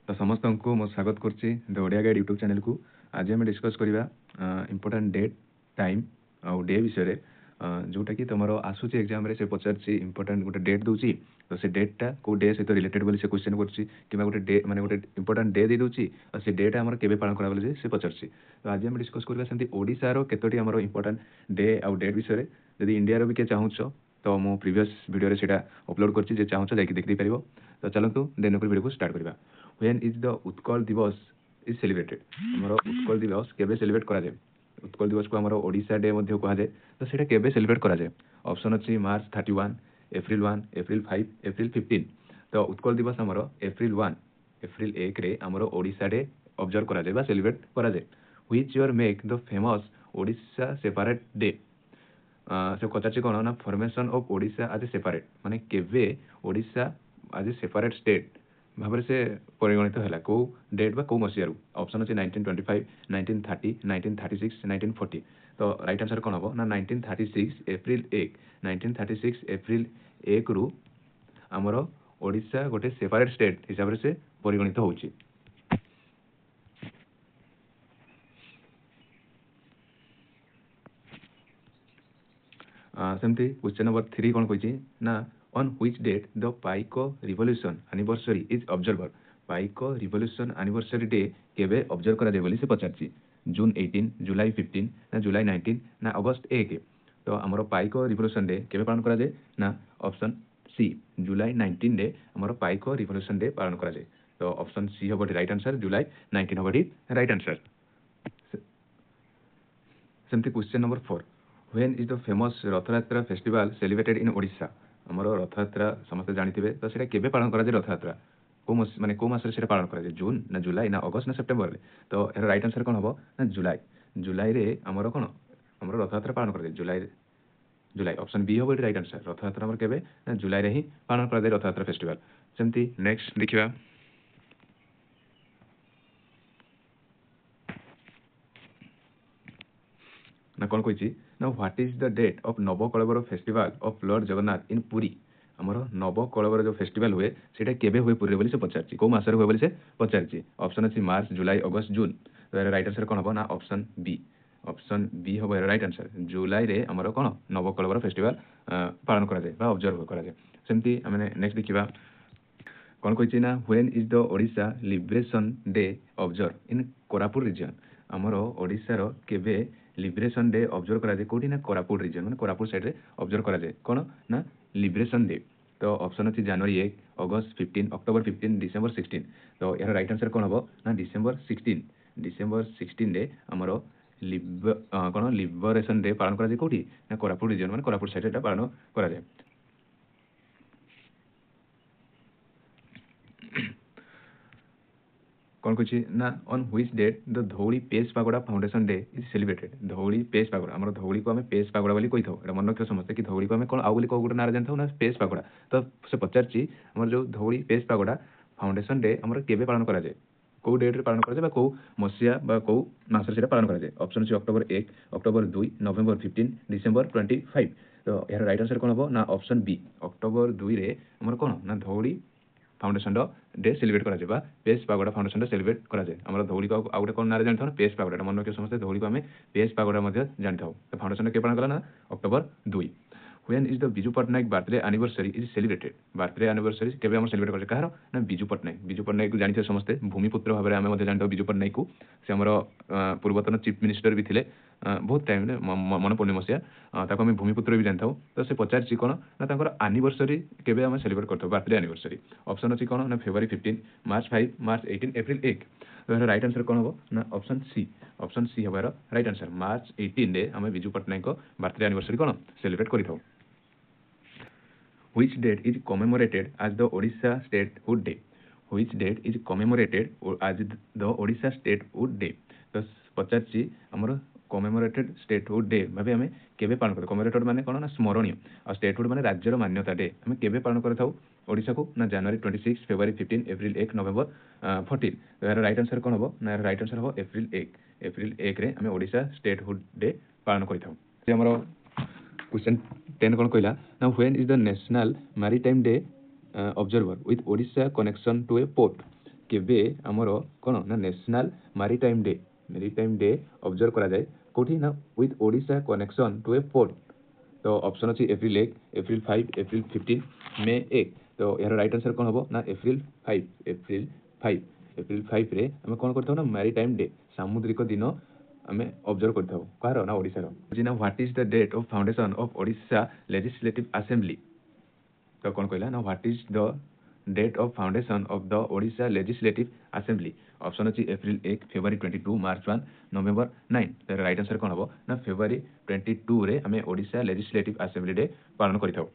तो समस्त को मो स्वागत करछि the Odia guide YouTube channel को। आज आम डिस्कस करवा इंपोर्टेंट डेट टाइम आउ डे विषय जोटा कि तुम आसूची एग्जाम रे से पचार इंपोर्टेंट गोटे डेट दूसरी तो से डेटा को डे सहित रिलेटेड बोली से क्वेश्चन करछि कि गोटे डे माने गोटे इंपोर्टेंट डे दे दूसरी और से डेटा हमर केबे पालन करा बोली से पचार। तो आज आम डिस्कस करवा सेमती ओडिसा रो केतोटी हमर इंपोर्टेंट डे आउ डेट विषय यदि इंडिया रो भी के चाहूछ तो मो प्रीवियस वीडियो रे सेटा अपलोड करछि जे चाहूछ जाकि देखि परिबो। तो चलतु देन वीडियो को स्टार्ट करबा। व्हेन इज द उत्कल दिवस इज सेलिब्रेटेड हमर उत्कल दिवस केबे सेलिब्रेट करा जाय। उत्कल दिवस को हमर ओडिसा डे मध्ये कहा जाय तो सेटा केबे सेलिब्रेट करा जाय। ऑप्शन अछि मार्च 31 एप्रिल 1 एप्रिल 5 एप्रिल 15। तो उत्कल दिवस हमर एप्रिल 1 एप्रिल 1 रे हमर ओडिसा डे ऑब्जर्व करा जाय बा सेलिब्रेट करा जाय। Which year make the famous Odisha separate day से कचाची कोन ना फॉर्मेशन ऑफ ओडिसा आज सेपरेट माने केबे ओडिसा आज सेपरेट स्टेट भाबरे से परिगणित हैला को डेट बा को मसियारू। ऑप्शन अछि 1925 1930 1936 1940। तो राइट आंसर कोन हबो ना 1936 एप्रिल 1 1936 एप्रिल 1 रु हमरो ओडिसा गोटे सेपरेट स्टेट हिसाब रे से परिगणित होउची। सेमती क्वेश्चन नंबर 3 कोन कहछि ना on which date the Paika revolution anniversary is observed. Paika revolution anniversary day केबे ऑब्जर्व करा जाय बोली से पचारछि। जून 18 जुलाई 15 ना जुलाई 19 ना अगस्त 1। तो हमरो पाइको रिवोल्यूशन डे केबे पालन करा जाय ना ऑप्शन सी जुलाई 19 डे हमरो पाइको रिवोल्यूशन डे पालन करा जाय। तो ऑप्शन सी हबो राइट आंसर जुलाई 19 हबो राइट आंसर। सेमती question number 4 when is the famous Rath Yatra festival celebrated in Odisha. हमरो रथयात्रा समस्त जानिथिबे तो सेटा केबे पालन करा जाय रथयात्रा को माने को मास रे सेटा पालन करा जाय जून ना जुलाई ना अगस्त ना सेप्टेम्बर रे। तो एरा राइट आंसर कोन हबो ना जुलाई। जुलाई रे हमरो कोन हमरो रथयात्रा पालन करा जाय जुलाई जुलाई ऑप्शन बी हबो राइट आंसर। रथयात्रा हमर केबे ना जुलाई रे ही पालन करा जाय रथयात्रा फेस्टिवल। सेमती नेक्स्ट देखिबा ना कौन कही ना what is the date of Nabakalebara festival of lord Jagannath in Puri. हमर नवकलेवर जो फेस्टिवल हुए सेटा केबे हुए पुरी बोली से पचारछि को मास रे हुए बोली से पचारछि। ऑप्शन अछि मार्च जुलाई अगस्त जून। तो राइट आंसर कोन हबो ना ऑप्शन बी। ऑप्शन बी हबो राइट आंसर। जुलाई रे हमर कोन नवकलेवर फेस्टिवल पालन करा जाय बा ऑब्जर्व करा जाय। सेमती हमने नेक्स्ट देखिबा कौन कही ना when is the Odisha liberation day observe in Koraput region. हमर ओडिशा रो केबे लिबरेशन डे ऑब्जर्व करा जाय कोठी ना कोरापुट रीजन माने कोरापुट साइड रे ऑब्जर्व करा जाय कोन ना लिबरेशन डे। तो ऑप्शन अछि जनवरी 1 अगस्त 15 अक्टोबर 15 डिसेंबर 16। तो यार राइट आंसर कोन हबो ना डिसेंबर 16। डिसेंबर 16 डे हमर कोन लिबरेशन डे पालन करा जाय कोठी ना कोरापुट रीजन माने कोरापुट साइड रे पालन करा जाय। कौन कही ना on which date the Dhauli peace pagoda foundation day is celebrated. Dhauli peace pagoda हमर धौली को हमें पेस पागोड़ा बोली कहि थाउ। एटा मन रखियो समझते कि धौली को हमें कोन आउ बोली को गुटे नारे जानथाउ ना पेस पागोड़ा। तो से पचारछि हमर जो Dhauli peace pagoda foundation day हमर केबे पालन करा जाय को डेट रे पालन करा जाय बा को मसिया बा को मास रे सेटा पालन करा जाय। ऑप्शन अछि अक्टोबर 1 अक्टोबर 2 नवंबर 15 डिसेंबर 25। तो यार राइट आंसर कोन हबो ना ऑप्शन बी अक्टोबर 2 रे हमर कोन ना धौली फाउंडेशन डे सेलिब्रेट करा जाय pace pagoda foundation day celebrate करा जाय। हमर धौली को आउ गोटे कोन नारे जानथाउ ना पेस पागोड़ा। मन रखियो समस्त धौली को हमें पेस पागोड़ा मध्ये जानथाउ। तो फाउंडेशन डे के पालन कला ना October 2। When is the Biju Patnaik birthday anniversary is celebrated. Birthday anniversary केबे हम सेलिब्रेट करा कहारो ना बिजू पटनायक। बिजू पटनायक को जानिथि समस्त भूमिपुत्र भाबरे हमें मध्ये जानथाउ बिजू पटनायक को। से हमर पूर्वतन चीफ मिनिस्टर भी थिले बहुत टाइम रे मन पड़ने मसिया ताको हमें भूमिपुत्र भी जानथाउ। तो से पचारछि कोन ना ताकर एनिवर्सरी केबे हम सेलिब्रेट करथाउ बर्थडे एनिवर्सरी। ऑप्शन अछि कोन ना फेब्रुअरी 15 मार्च 5 मार्च 18 एप्रिल 1। तो राइट आंसर कोन हबो ना ऑप्शन सी। ऑप्शन सी हबार राइट आंसर मार्च 18 रे हमें बिजू पटनायक को बर्थडे एनिवर्सरी कोन सेलिब्रेट करिथाउ। Which date is commemorated as the Odisha Statehood Day? Which date is commemorated as the Odisha Statehood Day? तो पचारछि हमर कमेमोरेटेड स्टेटहुड डे भाबे हमें केबे पालन कर। कमेमोरेटेड माने कोन ना स्मरणीय और स्टेटहुड माने राज्यर मान्यता डे हमें केबे पालन करथाउ ओडिसा को ना जनवरी 26 फरवरी 15 एप्रिल 1 नवंबर 14। तो यार राइट आंसर कोन हबो ना राइट आंसर हबो एप्रिल 1। एप्रिल 1 रे हमें ओडिसा स्टेटहुड डे पालन करिथाउ। जे हमर क्वेश्चन 10 कोन कहला ना when is the national maritime day observer with Odisha connection to a port. केबे आमर कौन ना नेशनल मैरीटाइम डे ऑब्जर्व करा जाए कोठी ना with Odisha connection to a port. तो ऑप्शन अच्छी एप्रिल 1, एप्रिल 5, एप्रिल 15, मे 1। तो यार राइट आंसर कौन हम ना एप्रिल 5। एप्रिल 5 रे आम कौन करता ना मैरीटाइम डे सामुद्रिक दिन आम ऑब्जर्व करता कहार ना ओडिशार। ना what is the date of foundation of Odisha legislative assembly. तो कौन कहला ना what is the date of foundation of the Odisha legislative assembly. Option अच्छी एप्रिल 1, फेब्रुआरी 22, मार्च 1, नवेम्बर 9। तो राइट आंसर कौन हम ना फेब्रुआरी 22 रे आम ओडिशा लेजिस्लेटिव असेंबली डे पालन करिथाउ।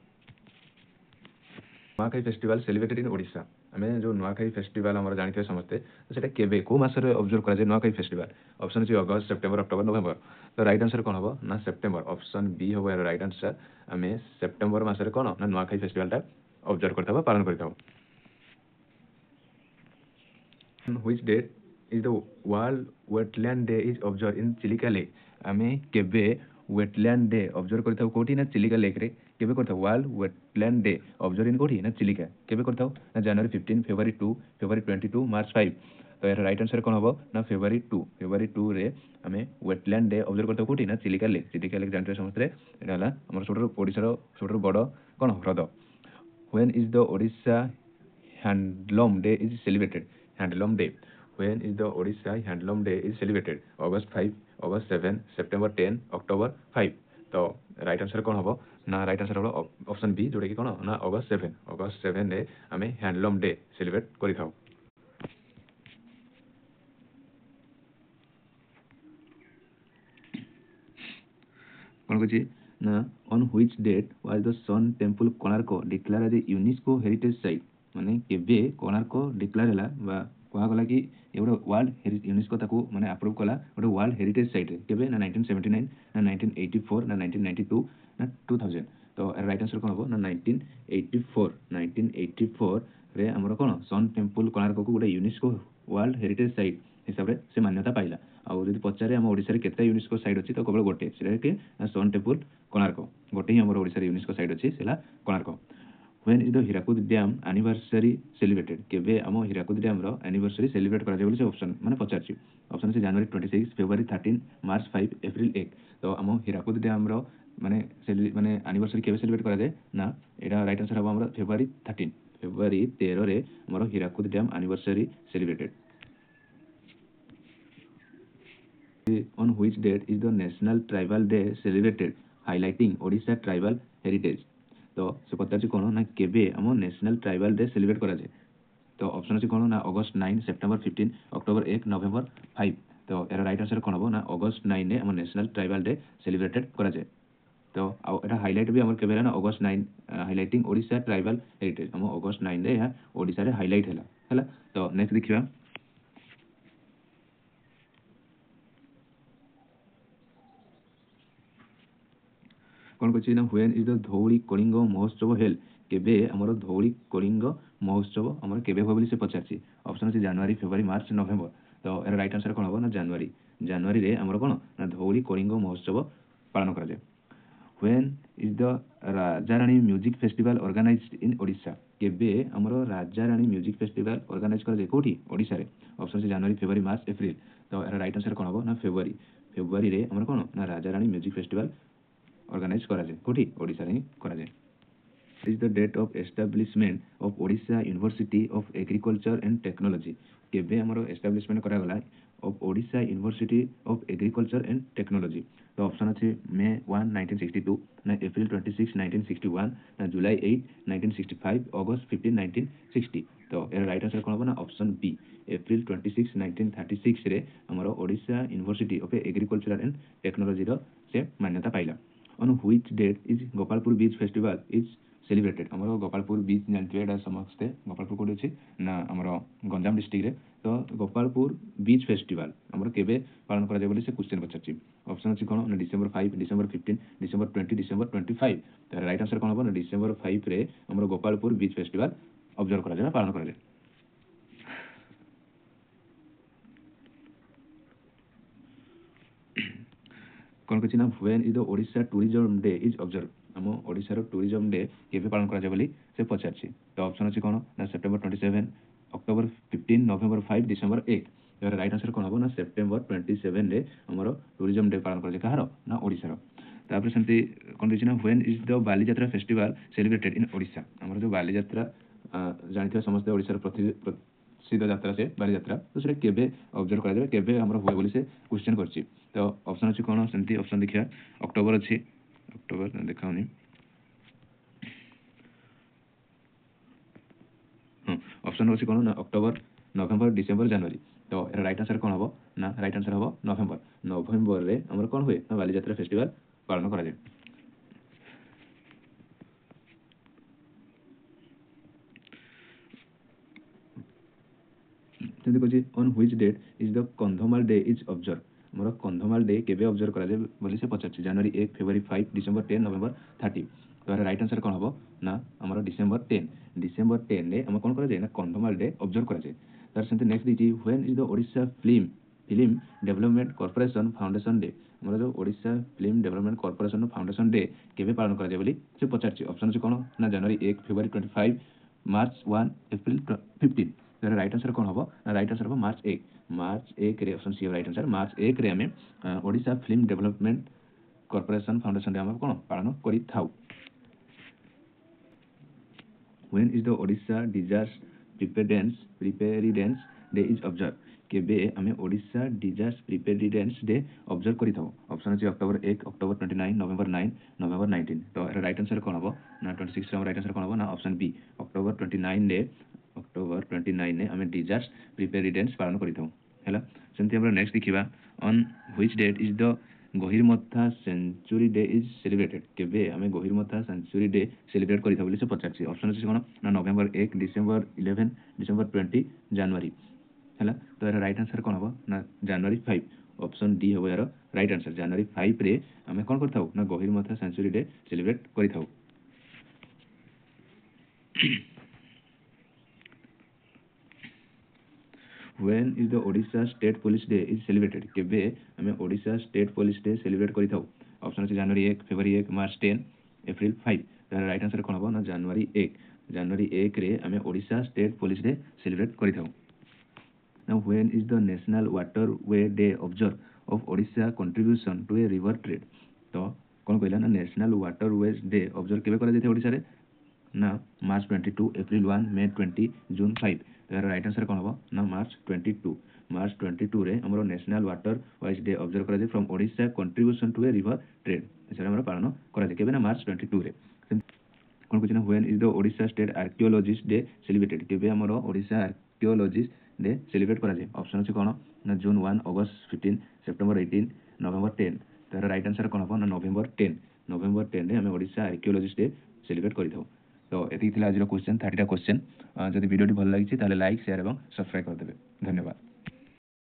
Nuakhai festival celebrated in Odisha. आम जो नुआखाई फेस्टिवल आम जानते हैं समस्ते तो सेटा केबे को मासरे ऑब्जर्व करा जाए नुआखाई फेस्टिवल। ऑप्शन अच्छी अगस्त, सेप्टेम्बर, अक्टोबर, नवेम्बर। तो राइट आंसर कौन हम ना सेप्टेम्बर। ऑप्शन बी हम यार राइट आंसर। आम सेप्टेम्बर मासरे कौन ना नुआखाई फेस्टिवलटा ऑब्जर्व करता पालन करता। Which date is the World Wetland Day is observed in Chilika Lake? आमे केबे वेटलैंड डे ऑब्जर्व करथाउ कोठी ना चिलिका लेक रे केबे करथाउ वर्ल्ड वेटलैंड डे ऑब्जर्व इन कोठी ना चिलिका केबे करथाउ ना जनवरी 15, फेब्रुआरी 2, फेब्रुआरी 22, मार्च 5। तो यार राइट आंसर कौन हम ना फेब्रुआरी 2 रे आमे वेटलैंड डे ऑब्जर्व करथाउ कोठी ना चिलिका लेक जानते समस्त रे एटा हला हमर छोटर ओडिसा छोटर बड़ कोन ह्रद। When is the Odisha Handloom Day is celebrated? Handloom Day. When is the Odisha Handloom Day is celebrated? August 5, August 7, September 10, October 5। तो राइट आंसर कौन हम ना राइट आंसर हम ऑप्शन बी जोटा कि कौन ना अगस्त 7 रे आम हैंडलूम डे सेलिब्रेट करिथाउ। कौन कही ना on which date was the sun temple Konark declare as a UNESCO heritage site. माने केबे कोणार्क डिक्लेयर हला बा कहा गला कि ए गोटे वर्ल्ड यूनेस्को ताको माने अप्रूव कला गोटे वर्ल्ड हेरिटेज साइट केबे ना 1979 ना 1984 ना 1992 ना 2000। तो राइट आंसर कौन हम ना 1984 रे हमर कौन सन टेम्पल कोणार्क को गोटे यूनेस्को वर्ल्ड हेरिटेज साइट हिसाब रे से मान्यता पाइला। आउ जदि पचारे हम ओडिसा रे केते यूनेस्को साइट अछि तो केवल गोटे सेटा के सन टेम्पल कोणार्क गोटे ही हमर ओडिसा रे यूनेस्को साइट अछि सेला Konark. When is the Hirakud Dam anniversary celebrated? केबे हम हिराकुद डैम रो एनिवर्सरी सेलिब्रेट करा जाय बोली से ऑप्शन माने पचारछि। ऑप्शन से जनवरी 26, फेब्रुआरी 13, मार्च 5, एप्रिल 1। तो हम हिराकुद डैम रो माने एनिवर्सरी केबे सेलिब्रेट करा जाय ना एटा राइट आंसर हम फेब्रुआरी 13 रे हमर Hirakud dam anniversary celebrated. On which date is the National Tribal Day celebrated highlighting Odisha tribal heritage? तो से पचारछि कोन ना केबे हम नेशनल ट्राइबल डे सेलिब्रेट करा जाय। तो ऑप्शन अछि कोन ना अगस्त 9, सेप्टेम्बर 15, अक्टोबर 1, नवेम्बर 5। तो एरा राइट आंसर कोन हम ना अगस्त 9 रे हम नेशनल ट्राइबल डे सेलिब्रेटेड करा जाय। तो एटा हाइलाइट भी हमर केबे ना अगस्त 9 हाइलाइटिंग ओडिशा ट्राइबल हेरिटेज हम अगस्त 9 रे या ओडिशा रे हाइलाइट हैला। तो नेक्स्ट देखिबा कौन कही ना when is the Dhauli Kalinga Mahotsav held केबे हमर धौली कलिंग महोत्सव हमर केबे हो बोली से पचारछि। ऑप्शन अछि जनवरी, फेब्रुआरी, मार्च, नवेम्बर। तो एरा राइट आंसर कोन हो ना जनवरी रे हमर कोन ना धौली कलिंग महोत्सव पालन करा जाय। When is the Raja Rani music festival organised in Odisha केबे हमर Raja Rani music festival organise करा जाय कोठी ओडिशा रे। ऑप्शन अछि जनवरी, फेब्रुआरी, मार्च, एप्रिल। तो एरा राइट आंसर कोन हो ना फेब्रुआरी रे हमर कोन ना Raja Rani music festival organise करा जाय कोठी ओडिसा रे करा जाय। Is the date of establishment of Odisha university of agriculture and technology केबे हमर एस्टैब्लिशमेंट करा गला of Odisha university of agriculture and technology. तो ऑप्शन अछि मे 1, 1962 ना एप्रिल 26, 1961 ना जुलाई 8, 1965 अगस्त 15, 1960। तो एरा राइट आंसर कोन हो ना ऑप्शन बी एप्रिल 26, 1936 रे हमर Odisha university of agriculture and technology रो से मान्यता पाइला। On which date is Gopalpur Beach Festival is celebrated? हमर गोपालपुर बीच जानते एटा समस्ते गोपालपुर कोड अछि ना हमर गंजाम डिस्ट्रिक्ट रे। तो गोपालपुर बीच फेस्टिवल हमर केबे पालन करा जाय बोली से क्वेश्चन पचारछि। ऑप्शन अछि कोन ना डिसेंबर 5, डिसेंबर 15, डिसेंबर 20, डिसेंबर 25। तो राइट आंसर कोन हो ना डिसेंबर 5 रे हमर गोपालपुर बीच फेस्टिवल ऑब्जर्व करा जाय पालन करा जाय। कौन कही ना when is the Odisha tourism day is observe हम ओडिशा रो टूरिज्म डे केबे पालन करा जाय बोली से पचारछि। तो ऑप्शन अछि कोन ना सेप्टेम्बर 27, ଅକ୍ଟୋବର 15, ନଭେମ୍ବର 5, ଡିସେମ୍ବର 1। ଏହାର ରାଇଟ୍ ଆନ୍ସର କ'ଣ ହେବ ନା ସେପ୍ଟେମ୍ବର 27ରେ ଆମର ଟୁରିଜମ୍ ଡେ ପାଳନ କରାଯାଏ। କାହାର ନା ଓଡ଼ିଶାର। ତାପରେ ସେମିତି କ'ଣ ଦେଇଛି ନା when is the Bali Yatra festival celebrated in Odisha. ଆମର ଯେଉଁ ବାଲିଯାତ୍ରା ଜାଣିଥିବା ସମସ୍ତେ ଓଡ଼ିଶାର ପ୍ରସିଦ୍ଧ ଯାତ୍ରା ସେ ବାଲିଯାତ୍ରା, ତ ସେଟା କେବେ ଅବଜର୍ଭ କରାଯାଏ, କେବେ ଆମର ହୁଏ ବୋଲି ସେ କ୍ୱେଶ୍ଚନ୍ କରିଛି। ତ ଅପସନ୍ ଅଛି କ'ଣ, ସେମିତି ଅପସନ୍ ଦେଖିବା। ଅକ୍ଟୋବର ଅଛି, ଅକ୍ଟୋବର ଦେଖାଉନି, ହଁ ଅପସନ୍ ଅଛି କ'ଣ ନା ଅକ୍ଟୋବର, ନଭେମ୍ବର, ଡିସେମ୍ବର, ଜାନୁଆରୀ। ତ ଏହାର ରାଇଟ୍ ଆନ୍ସର କ'ଣ ହେବ ନା ରାଇଟ୍ ଆନ୍ସର ହେବ ନଭେମ୍ବର। ନଭେମ୍ବରରେ ଆମର କ'ଣ ହୁଏ ନା ବାଲିଯାତ୍ରା ଫେଷ୍ଟିଭାଲ ପାଳନ କରାଯାଏ। ସେମିତି କହୁଛି on which date is the Kandhamal day is observe. ଆମର କନ୍ଧମାଳ ଡେ କେବେ ଅବଜର୍ଭ କରାଯାଏ ବୋଲି ସେ ପଚାରିଛି। January 1, February 5, December 10, November 30। ତ ଏହାର ରାଇଟ୍ ଆନ୍ସର କ'ଣ ହେବ ନା ଆମର ଡିସେମ୍ବର 10। ଡିସେମ୍ବର 10ରେ ଆମର କ'ଣ କରାଯାଏ ନା କନ୍ଧମାଳ ଡେ ଅବଜର୍ଭ କରାଯାଏ। ତାର ସେମିତି ନେକ୍ସଟ ଦେଇଛି when is the Odisha film development corporation foundation day. ଆମର ଯେଉଁ Odisha film development corporation foundation day କେବେ ପାଳନ କରାଯାଏ ବୋଲି ସେ ପଚାରିଛି। ଅପସନ୍ ଅଛି କ'ଣ ନା ଜାନୁଆରୀ 1, ଫେବୃଆରୀ 25, ମାର୍ଚ୍ଚ 1, ଏପ୍ରିଲ 15। ତାର ରାଇଟ୍ ଆନ୍ସର କ'ଣ ହେବ ନା ରାଇଟ୍ ଆନ୍ସର ହେବ ମାର୍ଚ୍ଚ 1। ମାର୍ଚ୍ଚ 1ରେ option C right answer. March 1ରେ ଆମେ Odisha film development corporation foundation day ଆମେ କ'ଣ ପାଳନ କରିଥାଉ। When is the Odisha disaster preparedness day is observed? କେବେ ଆମେ ଓଡ଼ିଶା ଡିଜାଷ୍ଟର ପ୍ରିପେୟାରଡନେସ୍ ଡେ ଅବଜର୍ଭ କରିଥାଉ। ଅପସନ୍ ଅଛି ଅକ୍ଟୋବର 1, ଅକ୍ଟୋବର 29, ନଭେମ୍ବର 9, ନଭେମ୍ବର 19। ତ ଏହାର ରାଇଟ୍ ଆନ୍ସର କ'ଣ ହେବ ନା 26ର ରାଇଟ୍ ଆନ୍ସର କ'ଣ ହେବ ନା ଅପସନ୍ ବି ଅକ୍ଟୋବର 29ରେ ଆମେ ଡିଜାଷ୍ଟର ପ୍ରିପେୟାରଡନେସ୍ ପାଳନ କରିଥାଉ। ହେଲା, ସେମିତି ଆମର ନେକ୍ସଟ ଦେଖିବା on which date is the Gahirmatha century day is celebrated. କେବେ ଆମେ ଗହିରମଥା ସେଞ୍ଚୁରୀ ଡେ ସେଲିବ୍ରେଟ୍ କରିଥାଉ ବୋଲି ସେ ପଚାରିଛି। ଅପସନ୍ ଅଛି କ'ଣ ନା ନଭେମ୍ବର 1, ଡିସେମ୍ବର 11, ଡିସେମ୍ବର 20, ଜାନୁଆରୀ। ହେଲା, ତ ଏହାର ରାଇଟ୍ ଆନ୍ସର କ'ଣ ହେବ ନା ଜାନୁଆରୀ 5। ଅପସନ୍ ଡି ହେବ ଏହାର ରାଇଟ୍ ଆନ୍ସର। ଜାନୁଆରୀ 5ରେ ଆମେ କ'ଣ କରିଥାଉ ନା ଗହିରମଥା ସେଞ୍ଚୁରୀ ଡେ ସେଲିବ୍ରେଟ୍ କରିଥାଉ। When is the Odisha State Police Day is celebrated? କେବେ ଆମେ Odisha state police day celebrate କରିଥାଉ। ଅପସନ୍ ଅଛି ଜାନୁଆରୀ 1, ଫେବୃଆରୀ 1, ମାର୍ଚ୍ଚ 10, ଏପ୍ରିଲ 5। ତାର ରାଇଟ୍ ଆନ୍ସର କ'ଣ ହେବ ନା ଜାନୁଆରୀ 1। ଜାନୁଆରୀ 1ରେ ଆମେ Odisha state police day celebrate କରିଥାଉ। Now when is the National Waterway Day observed of Odisha contribution to a river trade? ତ କ'ଣ କହିଲା ନା ନ୍ୟାସନାଲ ୱାଟରୱେଜ୍ ଡେ ଅବଜର୍ଭ କେବେ କରାଯାଇଥାଏ ଓଡ଼ିଶାରେ ନା ମାର୍ଚ୍ଚ 22, ଏପ୍ରିଲ 1, ମେ 20, ଜୁନ୍ 5। ଏହାର ରାଇଟ୍ ଆନ୍ସର କ'ଣ ହେବ ନା ମାର୍ଚ୍ଚ 22। ମାର୍ଚ୍ଚ 22ରେ ଆମର national water wise day observe କରାଯାଏ from Odisha contribution to a river trade. ଏସବୁ ଆମର ପାଳନ କରାଯାଏ କେବେ ନା ମାର୍ଚ୍ଚ 22ରେ। କ'ଣ କହୁଛି ନା when is the Odisha state archaeologist day celebrated. କେବେ ଆମର ଓଡ଼ିଶା ଆର୍କିଓଲୋଜିଷ୍ଟ ଡେ ସେଲିବ୍ରେଟ୍ କରାଯାଏ। ଅପସନ୍ ଅଛି କ'ଣ ନା ଜୁନ୍ 1, ଅଗଷ୍ଟ 15, ସେପ୍ଟେମ୍ବର 18, ନଭେମ୍ବର 10। ତାର ରାଇଟ୍ ଆନ୍ସର କ'ଣ ହେବ ନା ନଭେମ୍ବର 10। ନଭେମ୍ବର 10ରେ ଆମେ ଓଡ଼ିଶା ଆର୍କିଓଲୋଜିଷ୍ଟ ଡେ ସେଲିବ୍ରେଟ୍ କରିଥାଉ। ତ ଏତିକି ଥିଲା ଆଜିର କ୍ୱେଶ୍ଚନ୍, 30ଟା କ୍ୱେଶ୍ଚନ୍। ଯଦି ଭିଡ଼ିଓଟି ଭଲ ଲାଗିଛି ତାହେଲେ ଲାଇକ୍, ସେୟାର ଏବଂ ସବସ୍କ୍ରାଇବ୍ କରିଦେବେ। ଧନ୍ୟବାଦ।